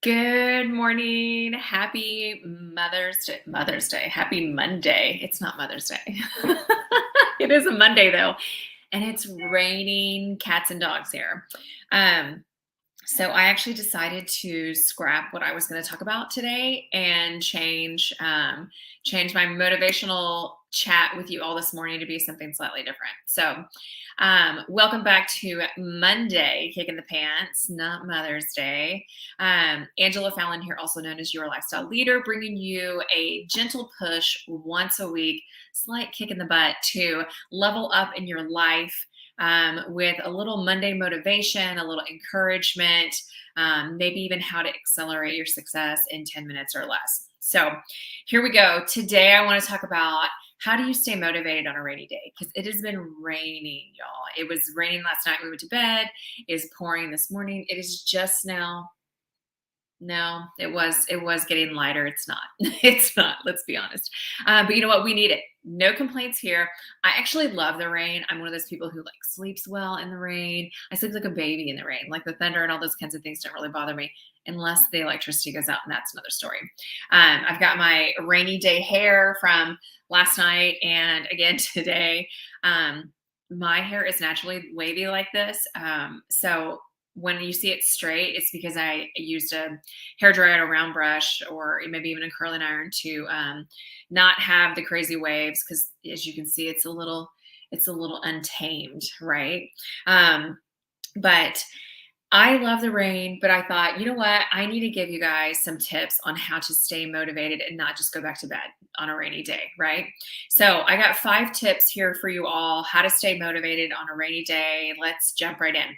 Good morning. Happy Mother's Day. Mother's Day. Happy Monday. It's not Mother's Day. It is a Monday though, and it's raining cats and dogs here. Um, so I actually decided to scrap what I was going to talk about today and change my motivational chat with you all this morning to be something slightly different. So, welcome back to Monday, Kick in the Pants, not Mother's Day. Angela Fallon here, also known as Your Lifestyle Leader, bringing you a gentle push once a week, slight kick in the butt to level up in your life with a little Monday motivation, a little encouragement, maybe even how to accelerate your success in 10 minutes or less. So here we go. Today, I want to talk about how do you stay motivated on a rainy day? Because it has been raining, y'all. It was raining last night when we went to bed. It is pouring this morning. It is just now. No, it was getting lighter. It's not. It's not. Let's be honest. But you know what? We need it. No complaints here. I actually love the rain. I'm one of those people who like sleeps well in the rain. I sleep like a baby in the rain. Like the thunder and all those kinds of things don't really bother me unless the electricity goes out, and that's another story. I've got my rainy day hair from last night and again today. My hair is naturally wavy like this, so when you see it straight, it's because I used a hair dryer and a round brush, or maybe even a curling iron to not have the crazy waves. Because as you can see, it's a little untamed, right? But I love the rain, but I thought, you know what? I need to give you guys some tips on how to stay motivated and not just go back to bed on a rainy day, right? So I got 5 tips here for you all how to stay motivated on a rainy day. Let's jump right in.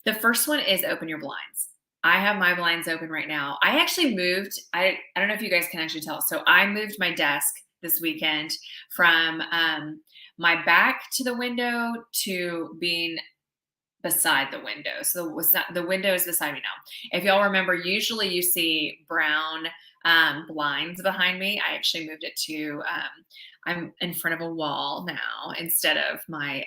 The first one is open your blinds. I have my blinds open right now. I actually moved. I don't know if you guys can actually tell. So I moved my desk this weekend from my back to the window to being beside the window. So the window is beside me now. If y'all remember, usually you see brown blinds behind me. I actually moved it to I'm in front of a wall now instead of my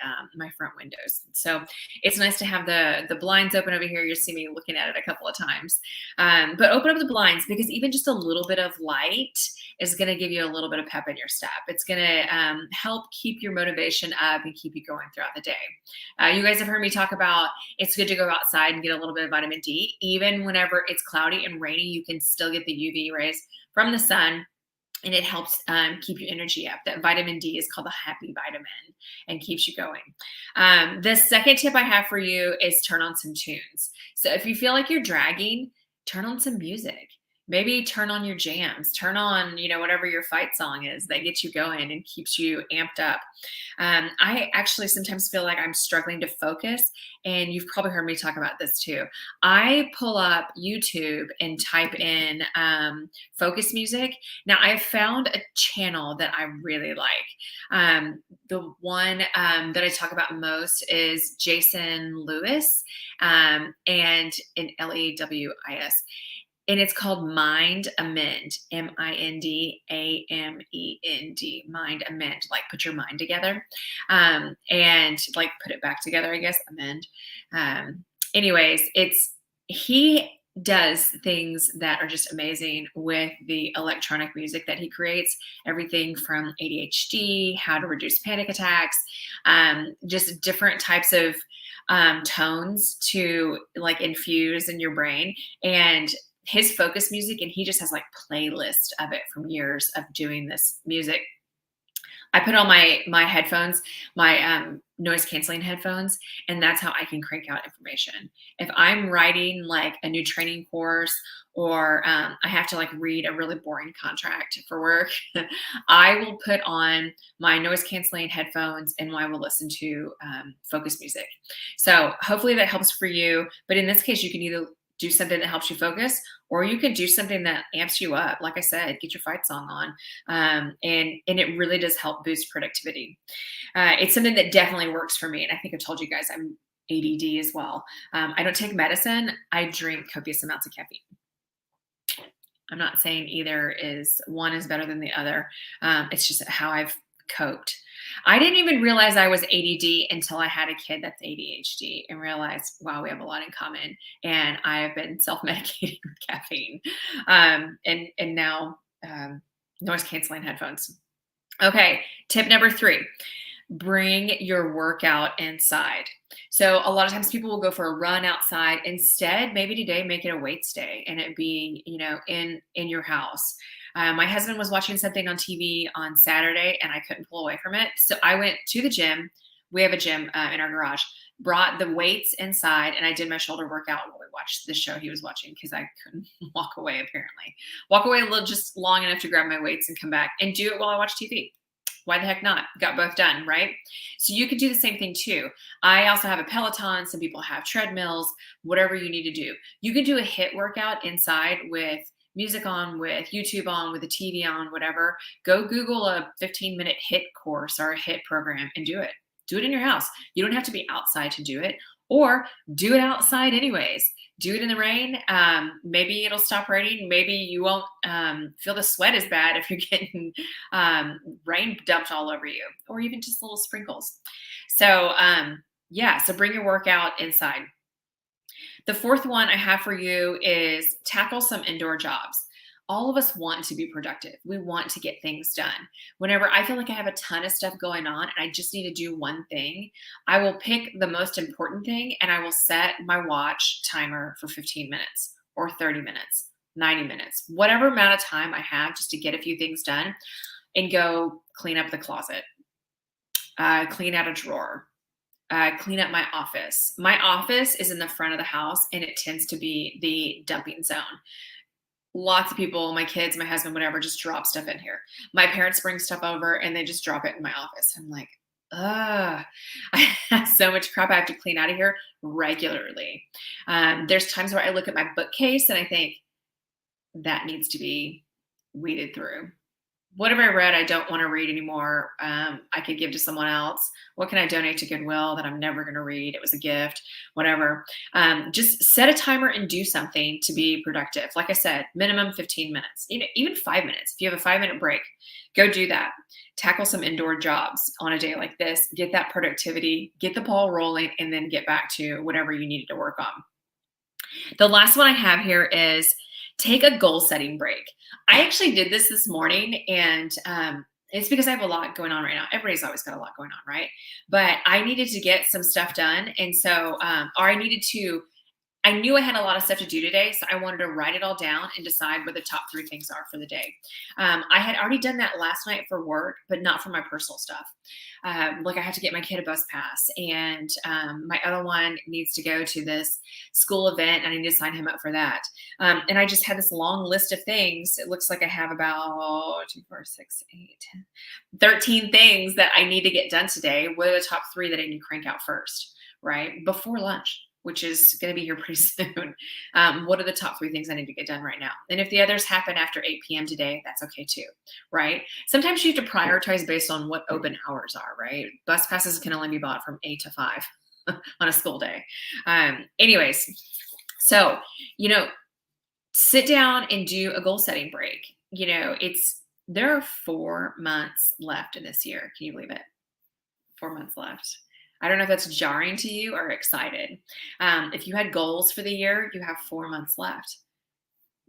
front windows. So it's nice to have the blinds open over here. You'll see me looking at it a couple of times. But open up the blinds, because even just a little bit of light is going to give you a little bit of pep in your step. It's going to help keep your motivation up and keep you going throughout the day. You guys have heard me talk about it's good to go outside and get a little bit of vitamin D. Even whenever it's cloudy and rainy, you can still get the UV rays from the sun, and it helps keep your energy up. That vitamin D is called the happy vitamin and keeps you going. The second tip I have for you is turn on some tunes. So if you feel like you're dragging, turn on some music. Maybe turn on your jams, turn on, whatever your fight song is that gets you going and keeps you amped up. I actually sometimes feel like I'm struggling to focus, and you've probably heard me talk about this too. I pull up YouTube and type in focus music. Now, I've found a channel that I really like. The one that I talk about most is Jason Lewis, and in Lewis. And it's called Mind Amend, Mindamend, Mind Amend, like put your mind together, and like put it back together, I guess, amend. Anyways, he does things that are just amazing with the electronic music that he creates, everything from ADHD, how to reduce panic attacks, just different types of tones to like infuse in your brain. And his focus music, and he just has like playlists of it from years of doing this music. I put on my headphones, my noise canceling headphones, and that's how I can crank out information. If I'm writing like a new training course, or I have to like read a really boring contract for work, I will put on my noise canceling headphones and I will listen to focus music. So hopefully that helps for you. But in this case, you can either do something that helps you focus, or you can do something that amps you up. Like I said, get your fight song on, and it really does help boost productivity. It's something that definitely works for me, and I think I've told you guys I'm ADD as well. I don't take medicine. I drink copious amounts of caffeine. I'm not saying one is better than the other. It's just how I've coped. I didn't even realize I was ADD until I had a kid that's ADHD and realized, wow, we have a lot in common. And I have been self-medicating with caffeine, and now noise canceling headphones. Okay, tip number 3, bring your workout inside. So a lot of times people will go for a run outside. Instead, maybe today make it a weights day and it be, in your house. My husband was watching something on TV on Saturday and I couldn't pull away from it. So I went to the gym. We have a gym in our garage. Brought the weights inside and I did my shoulder workout while we watched the show he was watching because I couldn't walk away apparently. Walk away a little, just long enough to grab my weights and come back and do it while I watch TV. Why the heck not? Got both done, right? So you could do the same thing too. I also have a Peloton. Some people have treadmills, whatever you need to do. You can do a HIIT workout inside with music on, with YouTube on, with the TV on, whatever. Go Google a 15-minute HIIT course or a HIIT program and do it. Do it in your house. You don't have to be outside to do it, or do it outside anyways. Do it in the rain. Maybe it'll stop raining. Maybe you won't feel the sweat as bad if you're getting rain dumped all over you, or even just little sprinkles. So so bring your workout inside. The 4th one I have for you is tackle some indoor jobs. All of us want to be productive. We want to get things done. Whenever I feel like I have a ton of stuff going on and I just need to do one thing, I will pick the most important thing and I will set my watch timer for 15 minutes or 30 minutes, 90 minutes, whatever amount of time I have just to get a few things done, and go clean up the closet, clean out a drawer, clean up my office. My office is in the front of the house and it tends to be the dumping zone. Lots of people, my kids, my husband, whatever, just drop stuff in here. My parents bring stuff over and they just drop it in my office. I'm like, I have so much crap I have to clean out of here regularly. There's times where I look at my bookcase and I think that needs to be weeded through. What have I read I don't want to read anymore? I could give to someone else. What can I donate to Goodwill that I'm never going to read? It was a gift, whatever. Just set a timer and do something to be productive. Like I said, minimum 15 minutes, even 5 minutes. If you have a 5-minute break, go do that. Tackle some indoor jobs on a day like this. Get that productivity, get the ball rolling, and then get back to whatever you needed to work on. The last one I have here is take a goal setting break. I actually did this morning, and it's because I have a lot going on right now. Everybody's always got a lot going on, right? But I needed to get some stuff done. And so, I knew I had a lot of stuff to do today, so I wanted to write it all down and decide what the top 3 things are for the day. I had already done that last night for work, but not for my personal stuff. Like I had to get my kid a bus pass, and my other one needs to go to this school event, and I need to sign him up for that. And I just had this long list of things. It looks like I have about 2, 4, 6, 8, 10, 13 things that I need to get done today. What are the top 3 that I need to crank out first, right? Before lunch, which is going to be here pretty soon. What are the top 3 things I need to get done right now? And if the others happen after 8 p.m. today, that's okay too, right? Sometimes you have to prioritize based on what open hours are, right? Bus passes can only be bought from 8 to 5 on a school day. Anyways, so, sit down and do a goal setting break. There are 4 months left in this year. Can you believe it? 4 months left. I don't know if that's jarring to you or excited. If you had goals for the year, you have 4 months left.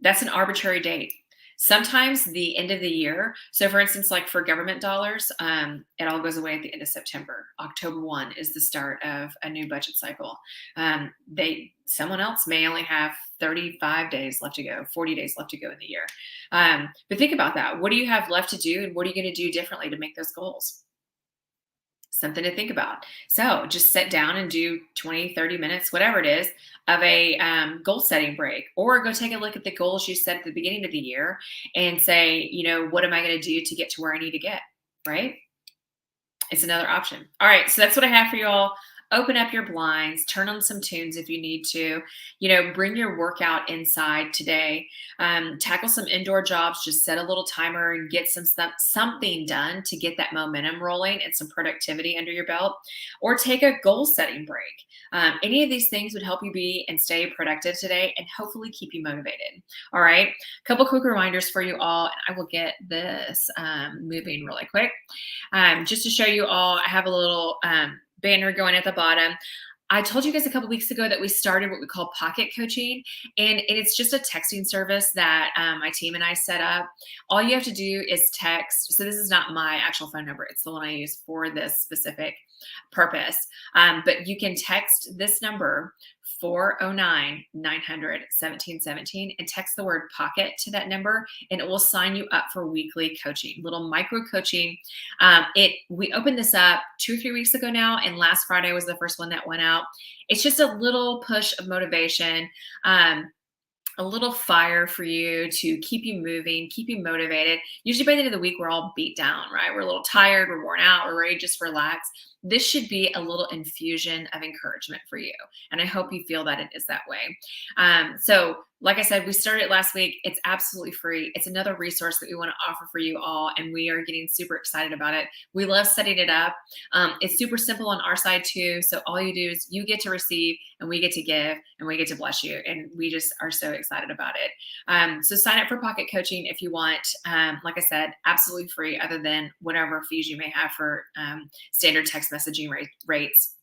That's an arbitrary date. Sometimes the end of the year. So for instance, like for government dollars, it all goes away at the end of September. October 1 is the start of a new budget cycle. Someone else may only have 35 days left to go, 40 days left to go in the year. But think about that. What do you have left to do? And what are you going to do differently to make those goals? Something to think about. So just sit down and do 20, 30 minutes, whatever it is, of a goal setting break, or go take a look at the goals you set at the beginning of the year and say, what am I going to do to get to where I need to get, right? It's another option. All right. So that's what I have for you all. Open up your blinds, turn on some tunes if you need to, bring your workout inside today. Tackle some indoor jobs, just set a little timer and get something done to get that momentum rolling and some productivity under your belt, or take a goal setting break. Any of these things would help you be and stay productive today and hopefully keep you motivated. All right. A couple quick reminders for you all, and I will get this moving really quick. Just to show you all, I have a little banner going at the bottom. I told you guys a couple weeks ago that we started what we call pocket coaching, and it's just a texting service that my team and I set up. All you have to do is text. So this is not my actual phone number. It's the one I use for this specific purpose. But you can text this number, 409-900-1717, and text the word pocket to that number, and it will sign you up for weekly coaching, little micro coaching. We opened this up 2 or 3 weeks ago now, and last Friday was the first one that went out. It's just a little push of motivation, a little fire for you to keep you moving, keep you motivated. Usually by the end of the week, we're all beat down, right? We're a little tired, we're worn out, we're ready to just relax. This should be a little infusion of encouragement for you. And I hope you feel that it is that way. So like I said, we started last week. It's absolutely free. It's another resource that we want to offer for you all, and we are getting super excited about it. We love setting it up. It's super simple on our side too. So all you do is you get to receive, and we get to give, and we get to bless you. And we just are so excited about it. So sign up for Pocket Coaching if you want. Like I said, absolutely free, other than whatever fees you may have for standard text messaging rates.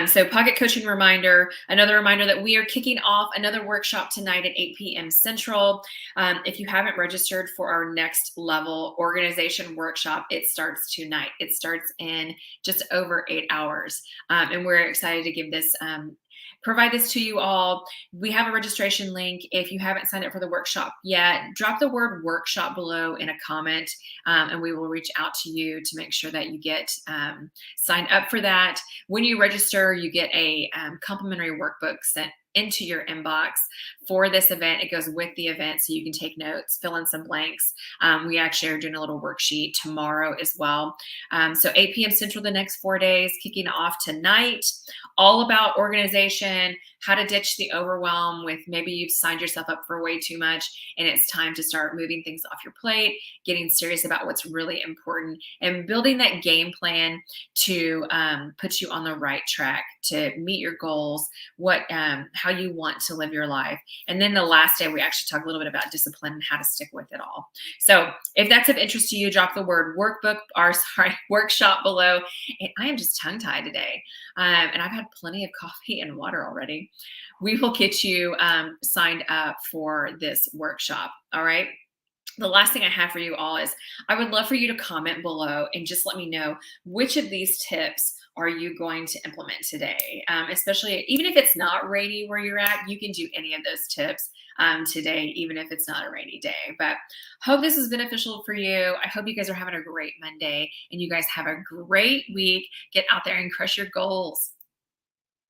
So Pocket Coaching reminder, another reminder that we are kicking off another workshop tonight at 8 p.m. Central. If you haven't registered for our next level organization workshop, it starts tonight. It starts in just over 8 hours. And we're excited to give this provide this to you all. We have a registration link. If you haven't signed up for the workshop yet, drop the word workshop below in a comment, and we will reach out to you to make sure that you get signed up for that. When you register, you get a complimentary workbook sent into your inbox for this event. It goes with the event, so you can take notes, fill in some blanks. We actually are doing a little worksheet tomorrow as well. So 8 p.m. Central the next 4 days, kicking off tonight. All about organization, how to ditch the overwhelm with maybe you've signed yourself up for way too much and it's time to start moving things off your plate, getting serious about what's really important, and building that game plan to put you on the right track to meet your goals, how you want to live your life. And then the last day, we actually talk a little bit about discipline and how to stick with it all. So if that's of interest to you, drop the word workshop below. And I am just tongue-tied today. And I've had plenty of coffee and water already. We will get you signed up for this workshop. All right. The last thing I have for you all is I would love for you to comment below and just let me know which of these tips are you going to implement today? Especially, even if it's not rainy where you're at, you can do any of those tips today, even if it's not a rainy day. But hope this is beneficial for you. I hope you guys are having a great Monday and you guys have a great week. Get out there and crush your goals.